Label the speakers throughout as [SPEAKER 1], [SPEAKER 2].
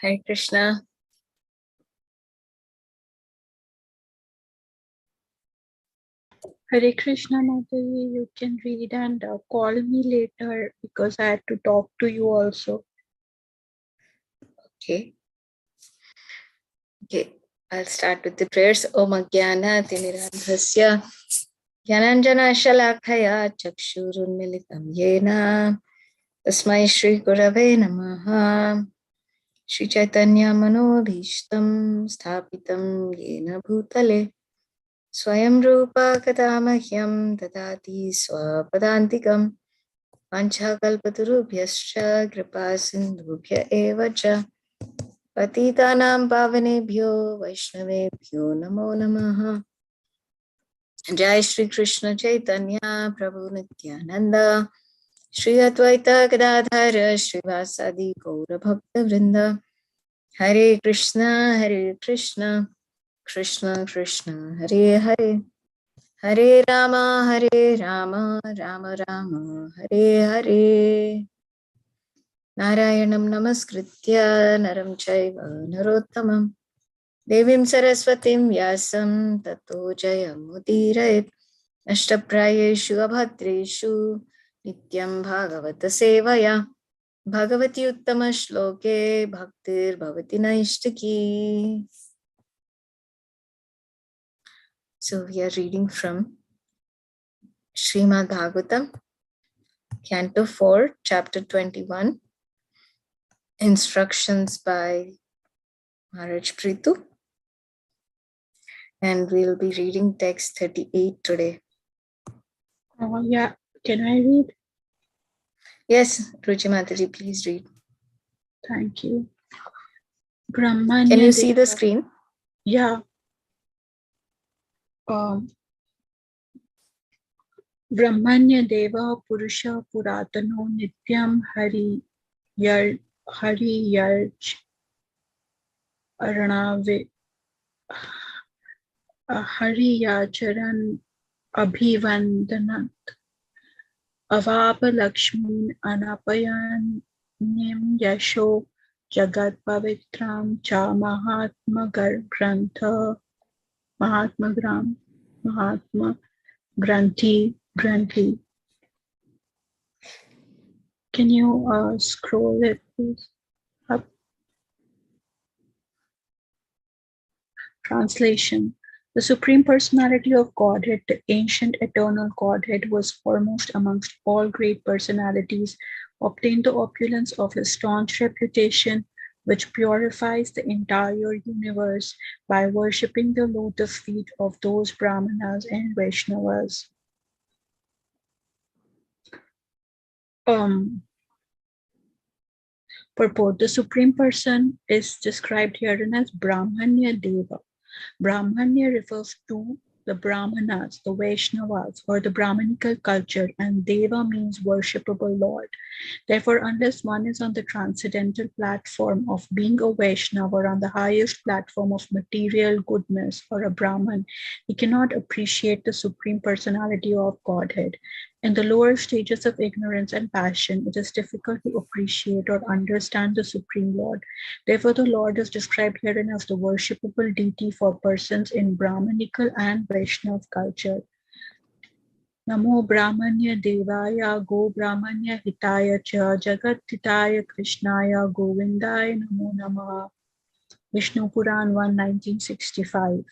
[SPEAKER 1] Hare Krishna.
[SPEAKER 2] Hare Krishna, Mataji, you can read and call me later because I had to talk to you also.
[SPEAKER 1] Okay. I'll start with the prayers. Om Ajnana Timirandhasya Gyananjana Shalakaya Chakshurunmilitam Yena Tasmai Shri Gurave Namaha Shri Chaitanya Manobhishtam Sthapitam Yena Bhutale Swayam Rupa Kadamahyam Dadati Swapadantikam Panchakalpatarubhyascha Kripa Sindhubhya Eva Cha Patitanam Pavanebhyo Vaishnavebhyo Namo Namaha. Jai Shri Krishna Chaitanya Prabhu Nityananda Shri Advaita Gadadhara Srivasadi Gaura Bhakta Vrinda Hare Krishna Krishna Krishna Hare Hare Hare Rama Rama Rama Hare Hare Narayanam Namaskritya Naram Chaiva Narottamam Devim Saraswatim Vyasam Tato Jayamudiraet Ashtaprayeshu Abhadreshu Nityam Bhagavata Sevaya Bhagavati Uttama Shloke Bhaktir Bhavati Naishtaki. So we are reading from Srimad Bhagavatam, Canto 4, Chapter 21, Instructions by Maharaj Prithu. And we'll be reading text 38 today.
[SPEAKER 2] Oh, yeah. Can I read?
[SPEAKER 1] Yes, Ruchi Mataji, please read.
[SPEAKER 2] Thank you. Brahmanya
[SPEAKER 1] Can you see the screen?
[SPEAKER 2] Yeah. Brahmanya Deva Purusha Puratano Nityam Hari Yarj Arnave Hari Yacharan Abhivandanat Avapa Lakshmin Anapayanyam Yasho Jagat Pavitram Cha Mahatma Grantha Mahatma Granthi. Can you scroll it please up? Translation. The Supreme Personality of Godhead, the ancient eternal Godhead, was foremost amongst all great personalities, obtained the opulence of his staunch reputation, which purifies the entire universe by worshipping the lotus feet of those Brahmanas and Vaishnavas. Purport. The Supreme Person is described herein as Brahmanya Deva. Brahmanya refers to the Brahmanas, the Vaishnavas, or the Brahmanical culture, and Deva means worshipable Lord. Therefore, unless one is on the transcendental platform of being a Vaishnava or on the highest platform of material goodness or a Brahman, he cannot appreciate the Supreme Personality of Godhead. In the lower stages of ignorance and passion, it is difficult to appreciate or understand the Supreme Lord. Therefore, the Lord is described herein as the worshipable deity for persons in Brahmanical and Vaishnav culture. Namo Brahmanya Devaya Go Brahmanya Hitaya Cha Jagat Hitaya Krishnaya Govindaya Namo Namaha. Vishnu Puran 1, 1965.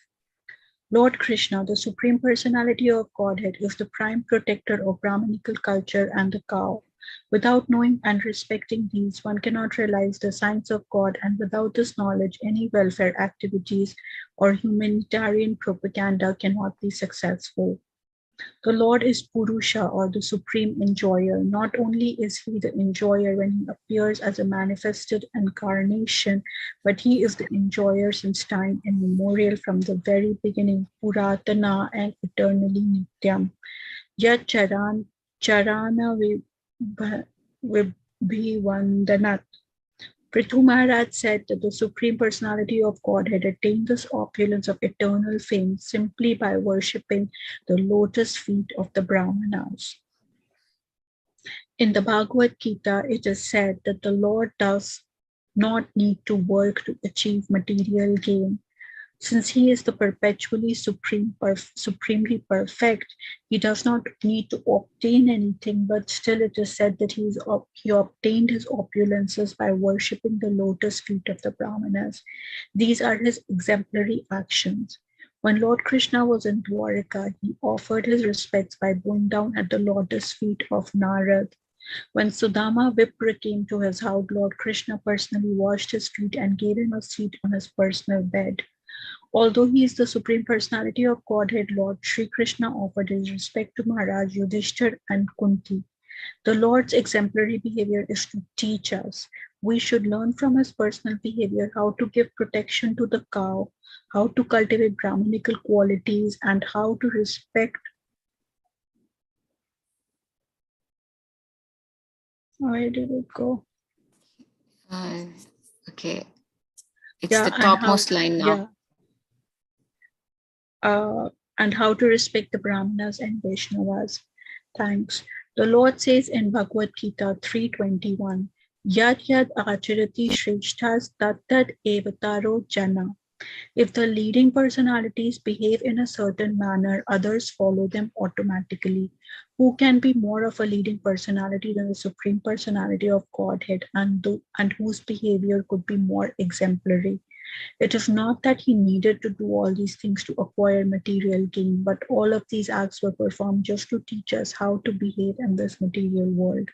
[SPEAKER 2] Lord Krishna, the Supreme Personality of Godhead, is the prime protector of Brahmanical culture and the cow. Without knowing and respecting these, one cannot realize the signs of God, and without this knowledge, any welfare activities or humanitarian propaganda cannot be successful. The Lord is Purusha, or the Supreme Enjoyer. Not only is he the enjoyer when he appears as a manifested incarnation, but he is the enjoyer since time immemorial, from the very beginning, Puratana and eternally Nityam. Yat Charana Vibhivandanat. Prithu Maharaj said that the Supreme Personality of Godhead attained this opulence of eternal fame simply by worshipping the lotus feet of the Brahmanas. In the Bhagavad Gita, it is said that the Lord does not need to work to achieve material gain. Since he is the perpetually supremely perfect, he does not need to obtain anything, but still it is said that he obtained his opulences by worshipping the lotus feet of the Brahmanas. These are his exemplary actions. When Lord Krishna was in Dwaraka, he offered his respects by bowing down at the lotus feet of Narad. When Sudama Vipra came to his house, Lord Krishna personally washed his feet and gave him a seat on his personal bed. Although he is the Supreme Personality of Godhead, Lord Sri Krishna offered his respect to Maharaj Yudhishthir and Kunti. The Lord's exemplary behavior is to teach us. We should learn from his personal behavior how to give protection to the cow, how to cultivate Brahmanical qualities, and how to respect. Where did it go?
[SPEAKER 1] Okay. It's the topmost line now.
[SPEAKER 2] And how to respect the Brahmanas and Vaishnavas. Thanks. The Lord says in Bhagavad Gita 3:21, Yad yad acharati shreshthas tat evataro jana. If the leading personalities behave in a certain manner, others follow them automatically. Who can be more of a leading personality than the Supreme Personality of Godhead, and whose behavior could be more exemplary? It is not that he needed to do all these things to acquire material gain, but all of these acts were performed just to teach us how to behave in this material world.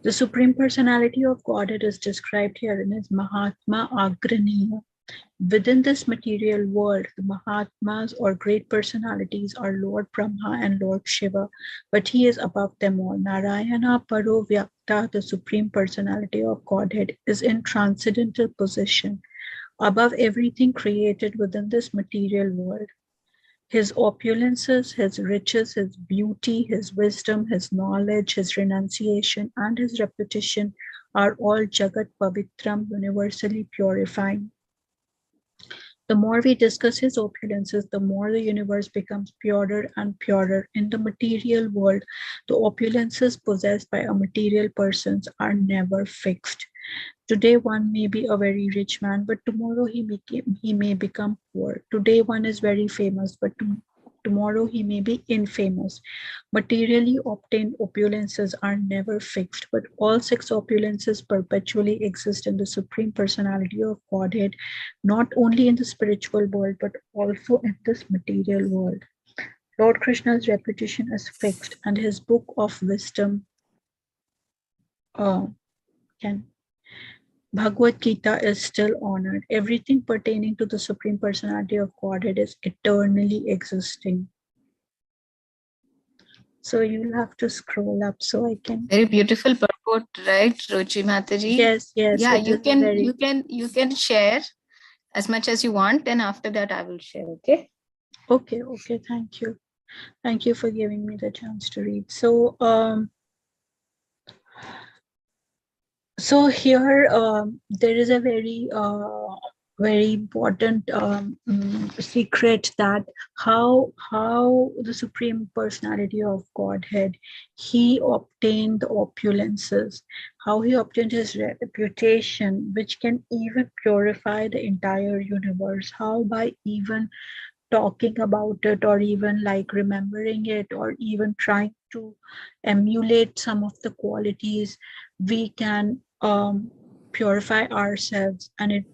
[SPEAKER 2] The Supreme Personality of Godhead is described here in his Mahatma Agraniya. Within this material world, the Mahatmas or great personalities are Lord Brahma and Lord Shiva, but he is above them all. Narayana Paro Vyakta, the Supreme Personality of Godhead, is in transcendental position, above everything created within this material world. His opulences, his riches, his beauty, his wisdom, his knowledge, his renunciation, and his reputation are all Jagat Pavitram, universally purifying. The more we discuss his opulences, the more the universe becomes purer and purer. In the material world, the opulences possessed by a material person are never fixed. Today one may be a very rich man, but tomorrow he may become poor. Today one is very famous, but tomorrow he may be infamous. Materially obtained opulences are never fixed, but all six opulences perpetually exist in the Supreme Personality of Godhead, not only in the spiritual world, but also in this material world. Lord Krishna's reputation is fixed, and his book of wisdom Bhagavad Gita is still honored. Everything pertaining to the Supreme Personality of Godhead is eternally existing. So you'll have to scroll up so I can.
[SPEAKER 1] Very beautiful purport, right, Ruchi Mataji?
[SPEAKER 2] Yes.
[SPEAKER 1] Yeah, you can share as much as you want, and after that I will share. Okay.
[SPEAKER 2] Okay. Thank you. Thank you for giving me the chance to read. So So here there is a very important secret that how the Supreme Personality of Godhead, he obtained the opulences, how he obtained his reputation, which can even purify the entire universe, how by even talking about it, or even like remembering it, or even trying to emulate some of the qualities, we can purify ourselves, and it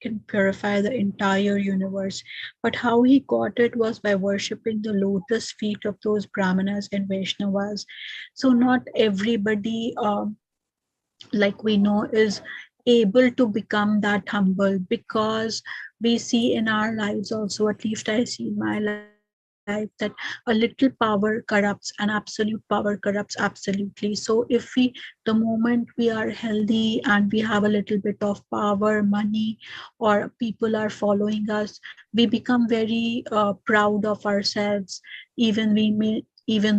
[SPEAKER 2] can purify the entire universe. But how he got it was by worshipping the lotus feet of those Brahmanas and Vaishnavas. So not everybody, like we know, is able to become that humble, because we see in our lives also, at least I see in my life, that a little power corrupts, and absolute power corrupts absolutely. So if the moment we are healthy and we have a little bit of power, money, or people are following us, we become very proud of ourselves. Even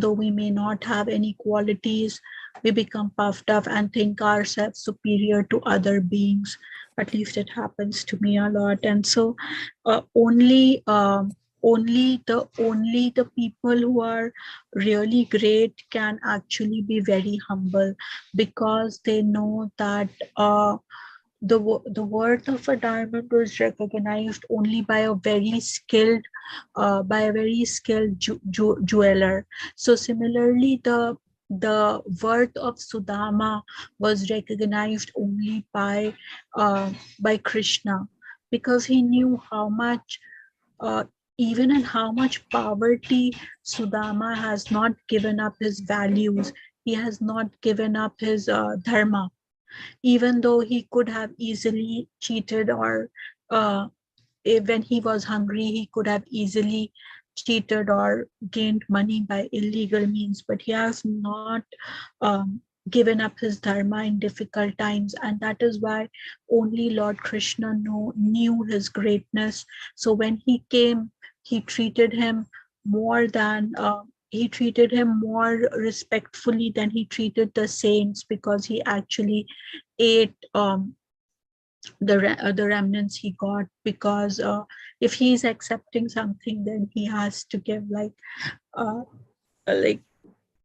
[SPEAKER 2] though we may not have any qualities, we become puffed up and think ourselves superior to other beings. At least it happens to me a lot. And so only only the people who are really great can actually be very humble, because they know that the worth of a diamond is recognized only by a very skilled jeweler. So similarly, the worth of Sudama was recognized only by Krishna, because he knew how much, uh, even in how much poverty, Sudama has not given up his values. He has not given up his dharma, even though he could have easily cheated, or when he was hungry, he could have easily cheated or gained money by illegal means, but he has not given up his dharma in difficult times. And that is why only Lord Krishna knew his greatness. So when he came, he treated him more than he treated him more respectfully than he treated the saints, because he actually ate the remnants he got, because if he's accepting something, then he has to give like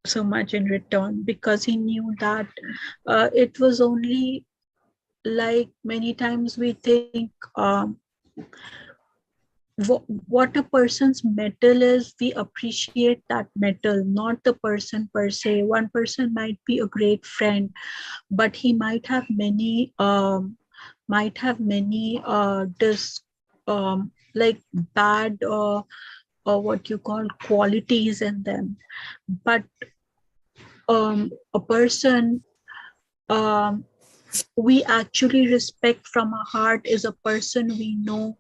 [SPEAKER 2] so much in return, because he knew that it was only, like many times we think, what a person's metal is, we appreciate that metal, not the person per se. One person might be a great friend, but he might have many like bad, or what you call, qualities in them. But a person we actually respect from our heart is a person we know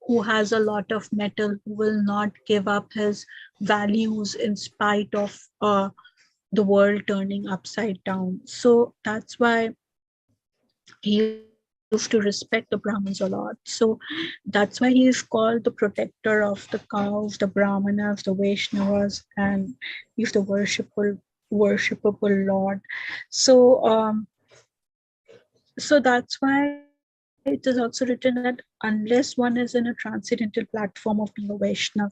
[SPEAKER 2] who has a lot of metal, who will not give up his values in spite of the world turning upside down. So that's why he used to respect the Brahmins a lot. So that's why he is called the protector of the cows, the Brahmanas, the Vaishnavas, and he's the worshipable Lord. So so that's why it is also written that unless one is in a transcendental platform of being a Vaishnav,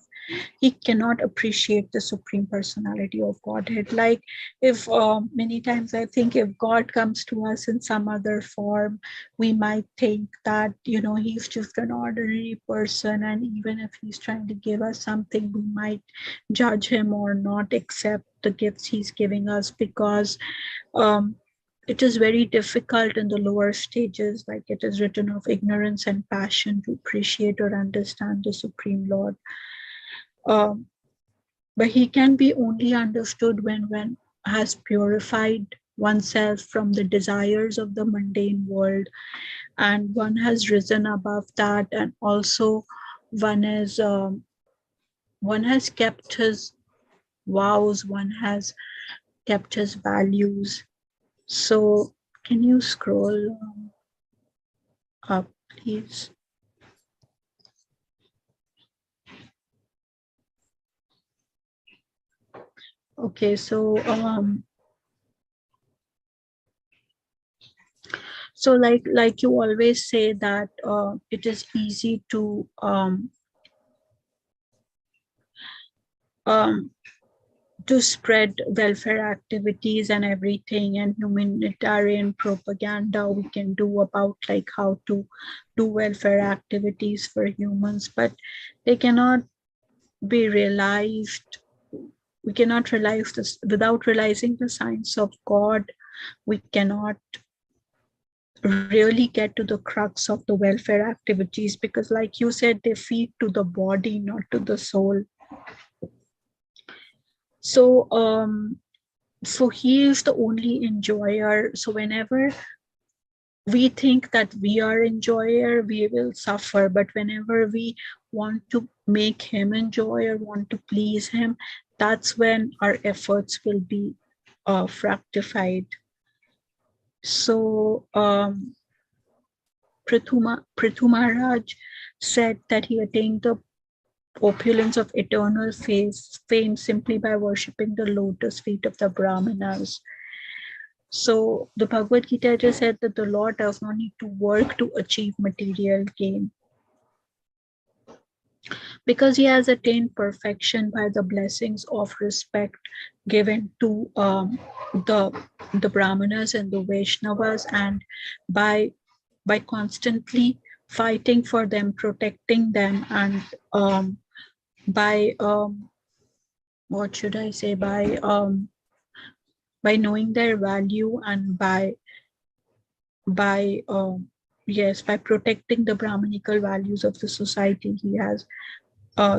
[SPEAKER 2] he cannot appreciate the Supreme Personality of Godhead. Like, if many times I think if God comes to us in some other form, we might think that, he's just an ordinary person, and even if he's trying to give us something, we might judge him or not accept the gifts he's giving us, because um, it is very difficult in the lower stages, like it is written, of ignorance and passion, to appreciate or understand the Supreme Lord. Um, but he can be only understood when one has purified oneself from the desires of the mundane world, and one has risen above that, and also one has kept his vows, one has kept his values. So can you scroll up, please? Okay, so like you always say that it is easy to spread welfare activities and everything, and humanitarian propaganda we can do about like how to do welfare activities for humans, but they cannot be realized. We cannot realize this without realizing the science of God. We cannot really get to the crux of the welfare activities, because like you said, they feed to the body, not to the soul. So so he is the only enjoyer. So whenever we think that we are enjoyer, we will suffer. But whenever we want to make him enjoyer, want to please him, that's when our efforts will be fructified. So Prithu Maharaj said that he attained the opulence of eternal fame simply by worshipping the lotus feet of the Brahmanas. So the Bhagavad Gita just said that the Lord does not need to work to achieve material gain, because he has attained perfection by the blessings of respect given to the Brahmanas and the Vaishnavas, and by constantly fighting for them, protecting them, and by what should I say, by knowing their value, and by yes, by protecting the Brahmanical values of the society,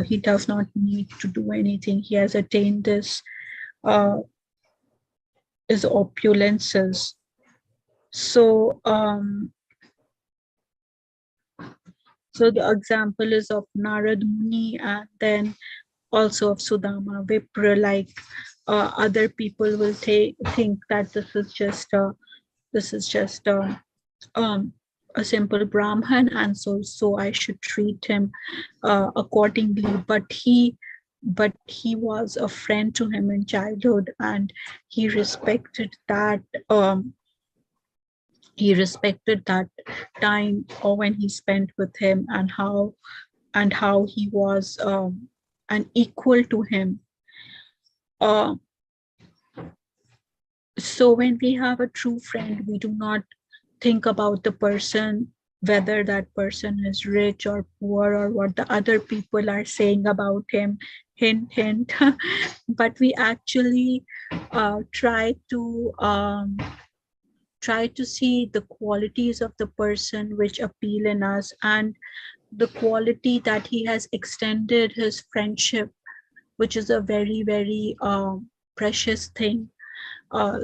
[SPEAKER 2] he does not need to do anything. He has attained this his opulences. So so the example is of Narad Muni, and then also of Sudama, Vipra. Like other people will think that this is just a simple Brahman, and so I should treat him accordingly. But he was a friend to him in childhood, and he respected that time or when he spent with him, and how he was an equal to him. So when we have a true friend, we do not think about the person, whether that person is rich or poor, or what the other people are saying about him, hint, hint. But we actually try to see the qualities of the person which appeal in us, and the quality that he has extended his friendship, which is a very, very precious thing.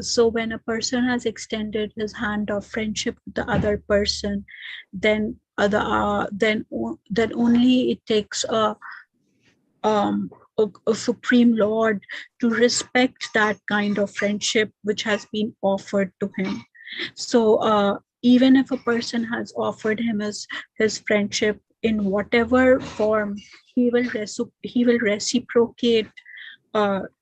[SPEAKER 2] So when a person has extended his hand of friendship to the other person, then only it takes a supreme lord to respect that kind of friendship which has been offered to him. So even if a person has offered him his friendship in whatever form, he will reciprocate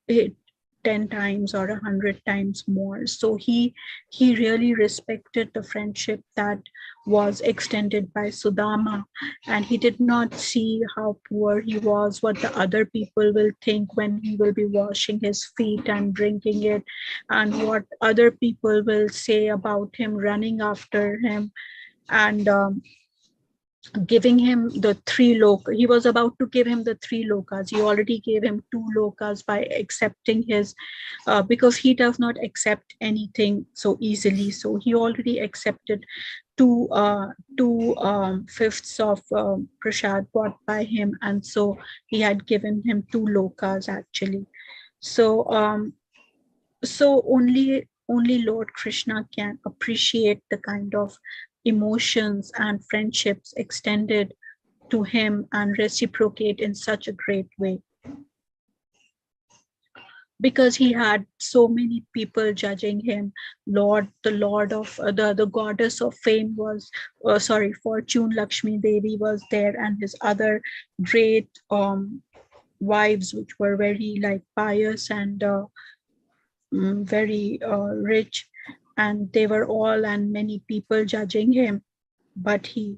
[SPEAKER 2] it 10 times or 100 times more. So he really respected the friendship that was extended by Sudama, and he did not see how poor he was, what the other people will think when he will be washing his feet and drinking it, and what other people will say about him running after him, and giving him the 3 lokas. He was about to give him the 3 lokas. He already gave him 2 lokas by accepting his, because he does not accept anything so easily. So he already accepted two fifths of prasad bought by him, and so he had given him 2 lokas actually. So so only Lord Krishna can appreciate the kind of emotions and friendships extended to him and reciprocate in such a great way, because he had so many people judging him. The lord of the goddess of fame was fortune, Lakshmi Devi was there, and his other great wives, which were very like pious and very rich, and they were all and many people judging him. But he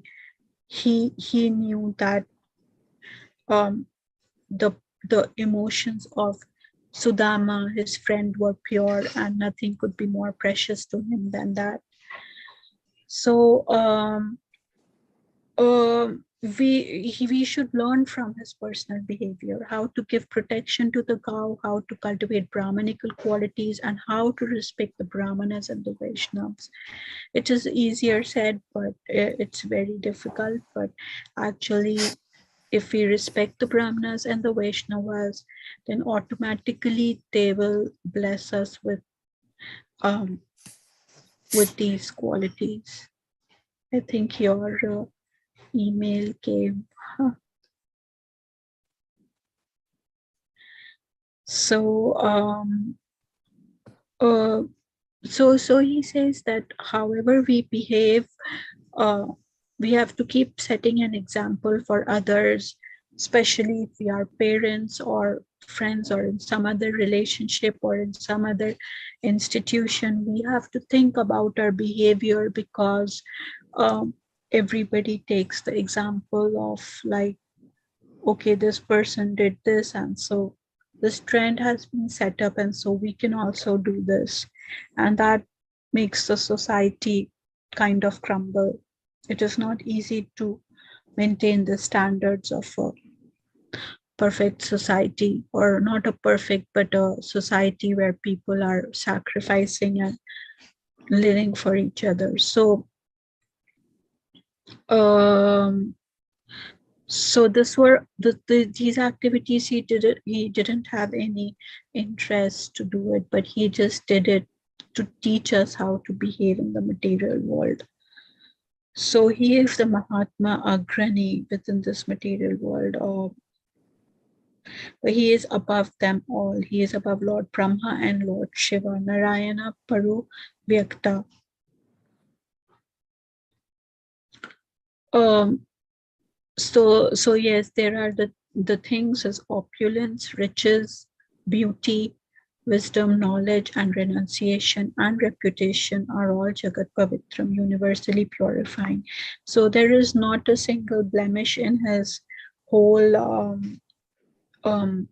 [SPEAKER 2] knew that the emotions of Sudama, his friend, were pure, and nothing could be more precious to him than that. So we should learn from his personal behavior, how to give protection to the cow, how to cultivate Brahmanical qualities, and how to respect the Brahmanas and the Vaishnavas. It is easier said, but it's very difficult. But actually, if we respect the Brahmanas and the Vaishnavas, then automatically they will bless us with these qualities. I think your email came. So so he says that however we behave, we have to keep setting an example for others, especially if we are parents or friends or in some other relationship or in some other institution. We have to think about our behavior, because everybody takes the example of like okay, this person did this, and so this trend has been set up, and so we can also do this. And that makes the society kind of crumble. It is not easy to maintain the standards of a perfect society, or not a perfect, but a society where people are sacrificing and living for each other. So um so this were these activities he didn't have any interest to do it, but he just did it to teach us how to behave in the material world. So he is the Mahatma Agrani within this material world, or he is above them all. He is above Lord Brahma and Lord Shiva, Narayana Paru Vyakta. um so yes, there are the things as opulence, riches, beauty, wisdom, knowledge, and renunciation and reputation are all Jagat Pavitram, universally purifying. So there is not a single blemish in his whole um,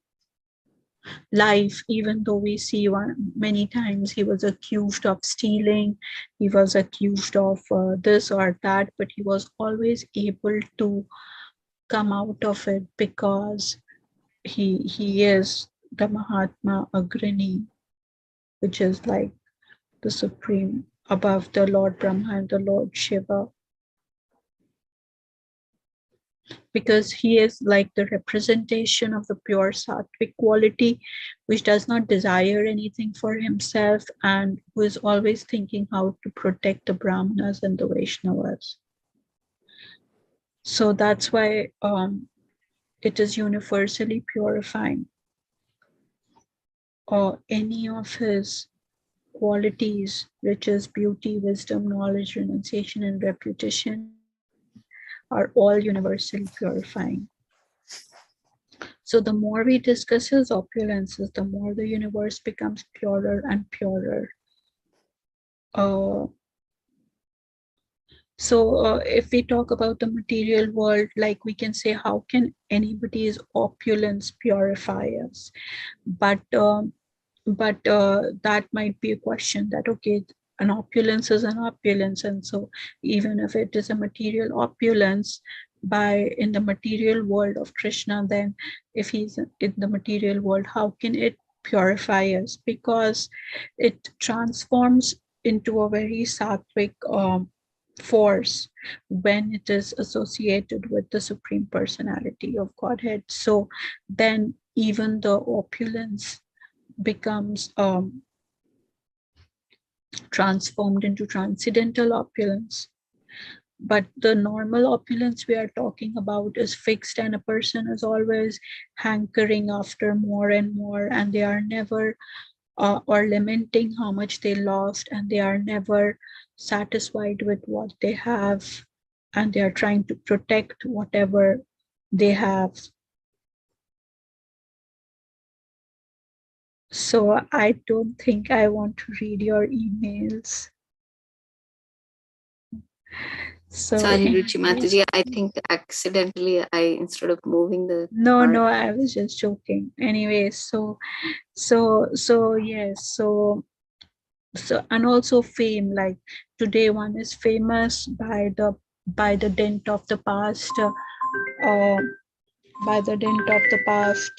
[SPEAKER 2] life, even though we see many times he was accused of stealing, he was accused of this or that, but he was always able to come out of it, because he is the Mahatma Agrani, which is like the supreme above the Lord Brahma and the Lord Shiva, because he is like the representation of the pure sattvic quality, which does not desire anything for himself and who is always thinking how to protect the Brahmanas and the Vaishnavas. So that's why it is universally purifying. Or any of his qualities, riches, beauty, wisdom, knowledge, renunciation, and reputation, are all universally purifying. So the more we discuss his opulences, the more the universe becomes purer and purer. Uh, if we talk about the material world, like we can say, how can anybody's opulence purify us? But that might be a question that, okay, an opulence is an opulence, and so even if it is a material opulence by in the material world of Krishna, then if he's in the material world, how can it purify us? Because it transforms into a very sattvic force when it is associated with the Supreme Personality of Godhead. So then even the opulence becomes transformed into transcendental opulence. But the normal opulence we are talking about is fixed, and a person is always hankering after more and more, and they are never or lamenting how much they lost, and they are never satisfied with what they have, and they are trying to protect whatever they have. So I don't think I want to read your emails. So
[SPEAKER 1] Sorry, Ruchi
[SPEAKER 2] anyway.
[SPEAKER 1] Mataji. I think accidentally instead of moving the
[SPEAKER 2] No, I was just joking. Anyway, so yes, so and also fame, like today one is famous by the dint of the past uh, by the dint of the past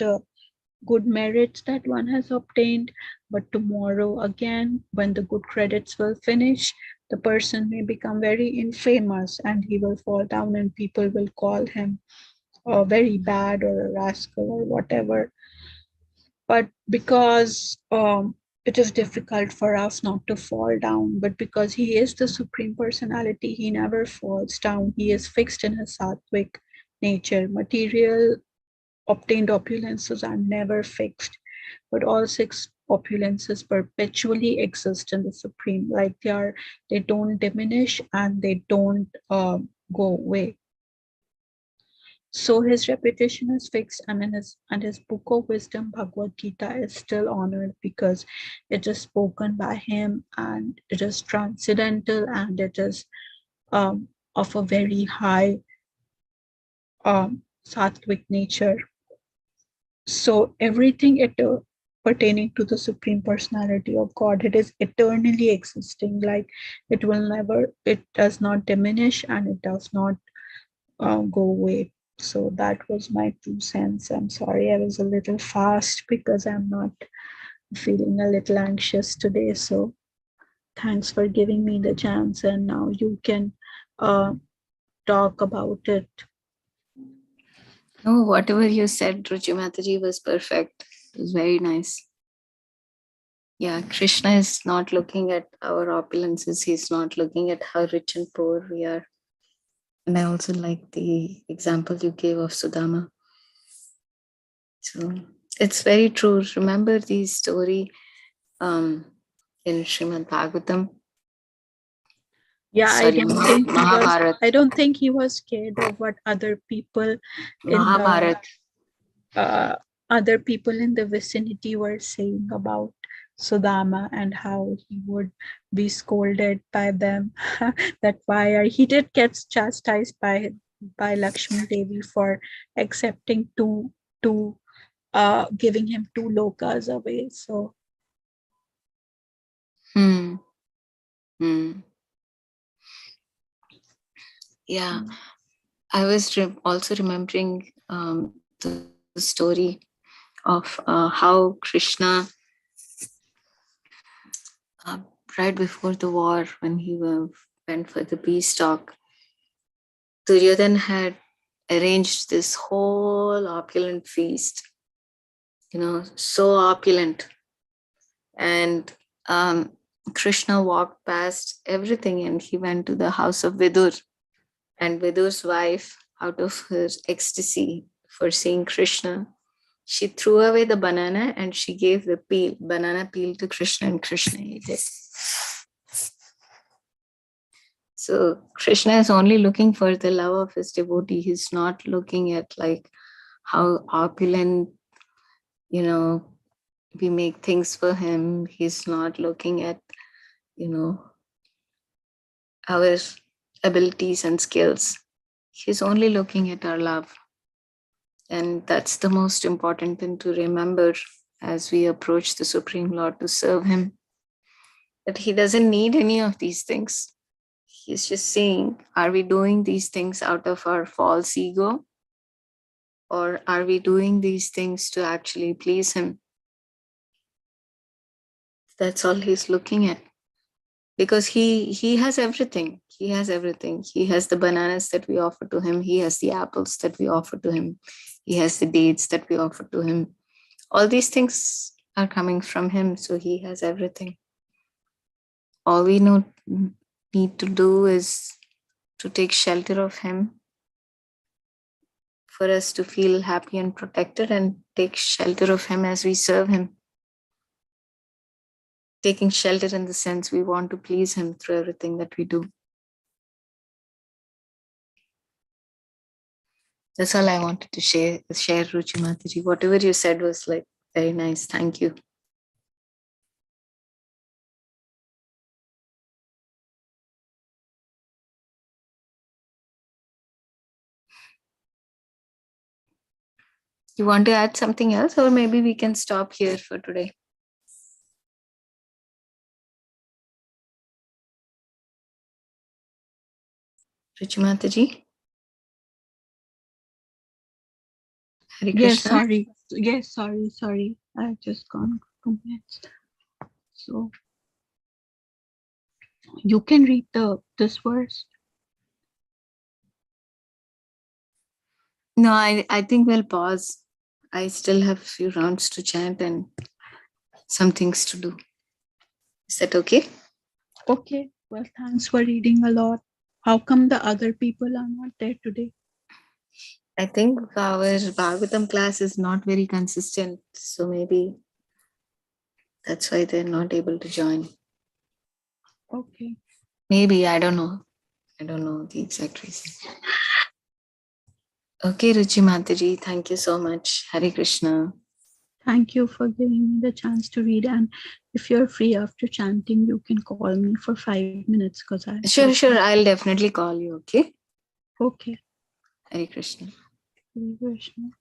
[SPEAKER 2] good merits that one has obtained. But tomorrow again, when the good credits will finish, the person may become very infamous and he will fall down and people will call him very bad or a rascal or whatever. But because it is difficult for us not to fall down, but because he is the Supreme Personality, he never falls down. He is fixed in his sattvic nature. Material obtained opulences are never fixed, but all six opulences perpetually exist in the Supreme. Like they don't diminish and they don't go away. So his reputation is fixed, and his book of wisdom, Bhagavad Gita, is still honored because it is spoken by him, and it is transcendental, and it is of a very high sattvic nature. So everything pertaining to the Supreme Personality of God, it is eternally existing. Like it will never, it does not diminish and it does not go away. So that was my 2 cents. I'm sorry I was a little fast because I'm not feeling a little anxious today. So thanks for giving me the chance. And now you can talk about it.
[SPEAKER 1] No, whatever you said, Ruchi Mataji, was perfect. It was very nice. Yeah, Krishna is not looking at our opulences. He's not looking at how rich and poor we are. And I also like the example you gave of Sudama. So it's very true. Remember the story in Srimad Bhagavatam?
[SPEAKER 2] Yeah,
[SPEAKER 1] Sorry, Mahabharat.
[SPEAKER 2] I don't think he was scared of what other people
[SPEAKER 1] Mahabharat.
[SPEAKER 2] Other people in the vicinity were saying about Sudama and how he would be scolded by them. That he did get chastised by Lakshmi Devi for accepting giving him 2 lokas away. So
[SPEAKER 1] Yeah, I was also remembering the story of how Krishna, right before the war, when he went for the peace talk, Duryodhan had arranged this whole opulent feast, so opulent. And Krishna walked past everything and he went to the house of Vidur. And Vidur's wife, out of her ecstasy for seeing Krishna, she threw away the banana and she gave the banana peel to Krishna, and Krishna ate it. So Krishna is only looking for the love of his devotee. He's not looking at like how opulent, we make things for him. He's not looking at, our abilities and skills. He's only looking at our love. And that's the most important thing to remember as we approach the Supreme Lord to serve him, that he doesn't need any of these things. He's just saying, are we doing these things out of our false ego? Or are we doing these things to actually please him? That's all he's looking at. Because he has everything. He has everything. He has the bananas that we offer to him. He has the apples that we offer to him. He has the dates that we offer to him. All these things are coming from him. So he has everything. All we need to do is to take shelter of him, for us to feel happy and protected, and take shelter of him as we serve him. Taking shelter in the sense we want to please him through everything that we do. That's all I wanted to share Ruchi Mataji. Whatever you said was like very nice. Thank you. You want to add something else, or maybe we can stop here for today? Ruchi Mataji? Hare Krishna.
[SPEAKER 2] Yes, sorry. I just gone 2 minutes. So you can read this verse.
[SPEAKER 1] No, I think we'll pause. I still have a few rounds to chant and some things to do. Is that okay?
[SPEAKER 2] Okay. Well, thanks for reading a lot. How come the other people are not there today?
[SPEAKER 1] I think our Bhagavatam class is not very consistent. So maybe that's why they're not able to join.
[SPEAKER 2] Okay.
[SPEAKER 1] Maybe, I don't know. I don't know the exact reason. Okay, Ruchi Mataji, thank you so much. Hare Krishna.
[SPEAKER 2] Thank you for giving me the chance to read. And if you're free after chanting, you can call me for 5 minutes because I.
[SPEAKER 1] Sure. I'll definitely call you. Okay.
[SPEAKER 2] Okay.
[SPEAKER 1] Hare Krishna.
[SPEAKER 2] Shri Krishna.